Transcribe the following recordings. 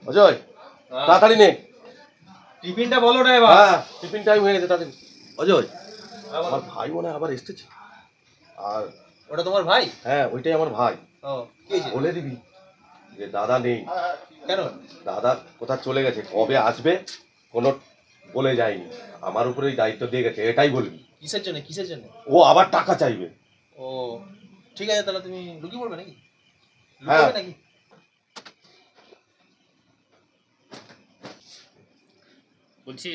অজয় তাড়াতাড়ি নে টিফিনটা বলো না এবার। হ্যাঁ টিফিন টাইম হয়ে গেছে তাড়াতাড়ি। অজয় আমার ভাই মনে হয় আবার এসেছে। আর ওটা তোমার ভাই? হ্যাঁ ওইটাই আমার ভাই। ও কি হয়েছে? বলে দিবি যে দাদা নেই। কেন? দাদা কোথায় চলে গেছে, কবে আসবে কোনো বলে যায়নি, আমার উপরেই দায়িত্ব দিয়ে গেছে, এটাই বলবি। কিসের জন্য কিসের জন্য? ও আবার টাকা চাইবে। ও ঠিক আছে, তাহলে তুমি লুকিয়ে পড়বে নাকি? হ্যাঁ নাকি বলছি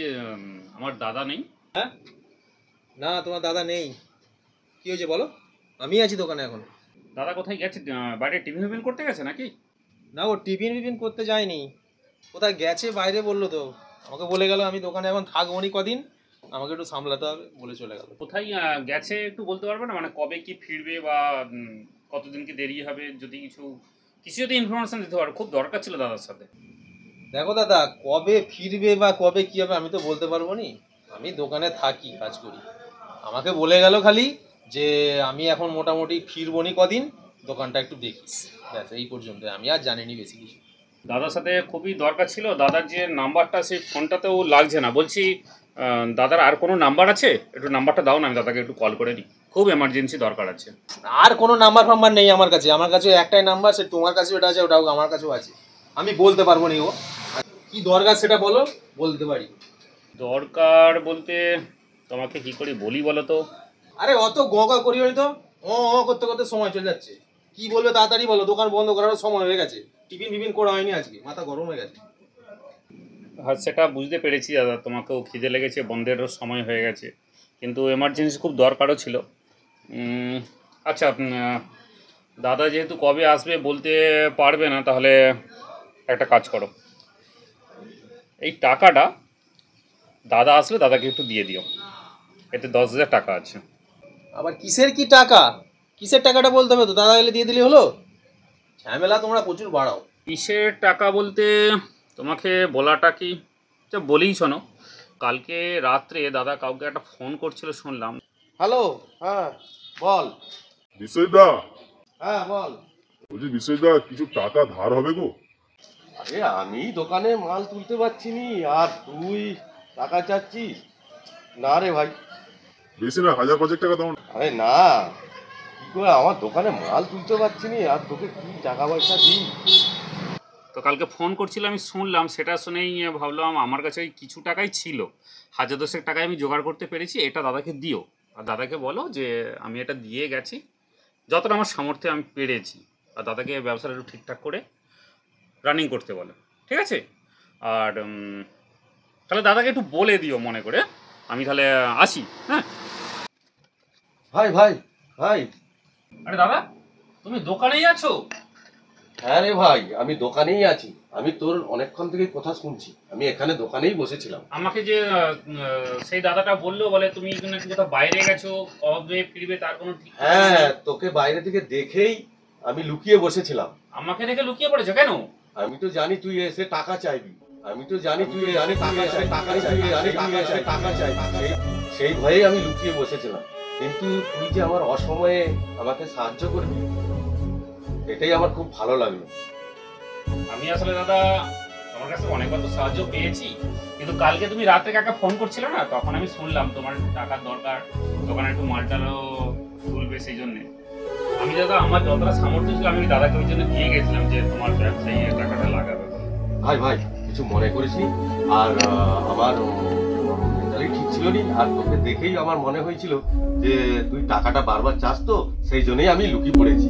আমার দাদা নেই। হ্যাঁ না তোমার দাদা নেই। কি হয়েছে বলো, আমি আছি দোকানে এখন। দাদা কোথায় গেছে? বাইরে টিফিন করতে গেছে নাকি? না ও টিফিন করতে যায়নি, কোথায় গেছে বাইরে বললো তো। আমাকে বলে গেল আমি দোকানে এখন থাকবো নি কদিন, আমাকে একটু সামলাতে হবে বলে চলে গেল। কোথায় গেছে একটু বলতে পারবে না? মানে কবে কি ফিরবে বা কতদিন কি দেরি হবে, যদি কিছু যদি ইনফরমেশন দিতে পারো, খুব দরকার ছিল দাদার সাথে। দেখো দাদা, কবে ফিরবে বা কবে কি হবে আমি তো বলতে পারবো নি, আমি দোকানে থাকি কাজ করি। আমাকে বলে গেল খালি যে আমি এখন মোটামুটি ফিরবো নি কদিন, দোকানটা একটু দেখিস, ব্যাস এই পর্যন্ত। আমি আর জানিনি বেশি কিছু। দাদার সাথে খুবই দরকার ছিল, দাদার যে নাম্বারটা সেই ফোনটাতেও লাগছে না। বলছি দাদার আর কোনো নাম্বার আছে? একটু নাম্বারটা দাও না, আমি দাদাকে একটু কল করে নিই, খুব এমার্জেন্সি দরকার আছে। আর কোনো নাম্বার ফাম্বার নেই আমার কাছে, আমার কাছে একটাই নাম্বার, সে তোমার কাছে ওটা আছে, ওটাও আমার কাছেও আছে। আমি বলতে পারবো নি ও কি দরকার সেটা বলো, বলতে পারি। দরকার বলতে তোমাকে কি করে বলি বলো তো? আরে অত গগা করিও নি তো, ও করতে করতে সময় চলে যাচ্ছে। কি বলবে তাড়াতাড়ি বলো, দোকান বন্ধ করারও সময় হয়ে গেছে, টিফিন করা হয়নি আজকে, মাথা গরম হয়ে গেছে। হ্যাঁ সেটা বুঝতে পেরেছি দাদা, তোমাকেও খিদে লেগেছে, বন্ধেরও সময় হয়ে গেছে, কিন্তু এমার্জেন্সি খুব দরকারও ছিল। আচ্ছা দাদা যেহেতু কবে আসবে বলতে পারবে না, তাহলে একটা কাজ করো, এই টাকাটা দাদা আসলে দাদাকে একটু দিয়ে দিও, এতে 10,000 টাকা আছে। আবার কিসের কি টাকা, কিসের টাকাটা বলতে হবে তো, দাদা এলে দিয়ে দিলে হলো। ঝামেলা তোমরা প্রচুর বাড়াও। কিসের টাকা বলতে তোমাকে বলাটা কি, বলেই শোনো, কালকে রাত্রে দাদা কাউকে একটা ফোন করছিল শুনলাম। হ্যালো, হ্যাঁ বল। বিশ্বজিৎদা, হ্যাঁ বল। বলছি বিশ্বজিৎদা, কিছু টাকা ধার হবে গো? আরে আমি দোকানে মাল তুলতে পারছি নি, আর তুই টাকা চাচ্ছিস? না রে ভাই। বেশি না, 1,000-5,000 টাকা দাও। আরে না, কি করে, আমার দোকানে মাল তুলতে পারছি নি, আর তোকে কি টাকা পয়সা দিই। তো কালকে ফোন করছিল, আমি শুনলাম, সেটা শুনেই ভাবলাম আমার কাছে ওই কিছু টাকাই ছিল, 1,000-10,000 টাকায় আমি জোগাড় করতে পেরেছি, এটা দাদাকে দিও। আর দাদাকে বলো যে আমি এটা দিয়ে গেছি, যতটা আমার সামর্থ্যে আমি পেরেছি। আর দাদাকে ব্যবসাটা একটু ঠিকঠাক করে রানিং করতে বলো, ঠিক আছে? আর তাহলে দাদাকে একটু বলে দিও মনে করে, আমি তাহলে আসি। হ্যাঁ ভাই ভাই ভাই। আরে দাদা, তুমি দোকানেই আছো? হ্যাঁ রে ভাই, আমি দোকানেই আছি। আমি তোর অনেকক্ষণ থেকে কথা শুনছি, আমি এখানে দোকানেই বসেছিলাম। আমাকে যে সেই দাদাটা বললো, বলে তুমি নাকি কোথাও বাইরে গেছো, কবে ফিরবে তার কোনো ঠিক। হ্যাঁ, তোকে বাইরে থেকে দেখেই আমি লুকিয়ে বসেছিলাম। আমাকে দেখে লুকিয়ে পড়েছো কেন? আমি তো জানি তুই এসে টাকা চাইবি, আমি তো জানি তুই জানি টাকা চাই, টাকা চাই, জানি টাকা চাই, টাকা চাই, সেই ভয়েই আমি লুকিয়ে বসেছিলাম। কিন্তু তুই যে আমার অসময়ে আমাকে সাহায্য করবি, এটাই আমার খুব ভালো লাগলো। আমি আসলে দাদা তোমার কাছে অনেকবার তো সাহায্য পেয়েছি, কিন্তু কালকে তুমি রাতে কাকা ফোন করছিলে না, তখন আমি শুনলাম তোমার একটু টাকার দরকার, দোকানে একটু মালটালও তুলবে, সেই জন্যে আমি দাদা আমার যতটা সামর্থ্য ছিল আমি দাদাকে ওই জন্য দিয়ে গেছিলাম যে তোমার ব্যবসায়ী টাকাটা লাগাবে। ভাই ভাই কিছু মনে করিসনি, আর আমার মেন্টালি ঠিক ছিল নি, আর তোকে দেখেই আমার মনে হয়েছিল যে তুই টাকাটা বারবার চাস, তো সেই জন্যই আমি লুকিয়ে পড়েছি।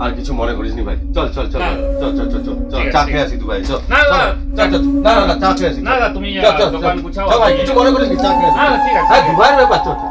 আর কিছু মনে করিসনি ভাই, চল চল চল চল চল চল চল চা খেয়ে আসি তুই ভাই, চল। না না না না চা খেয়ে আসি। না না তুমি দোকান গুছাও ভাই, কিছু মনে করিসনি, চা খেয়ে আসি। না ঠিক আছে, হ্যাঁ দুবাইয়ের ব্যাপার, চল চল।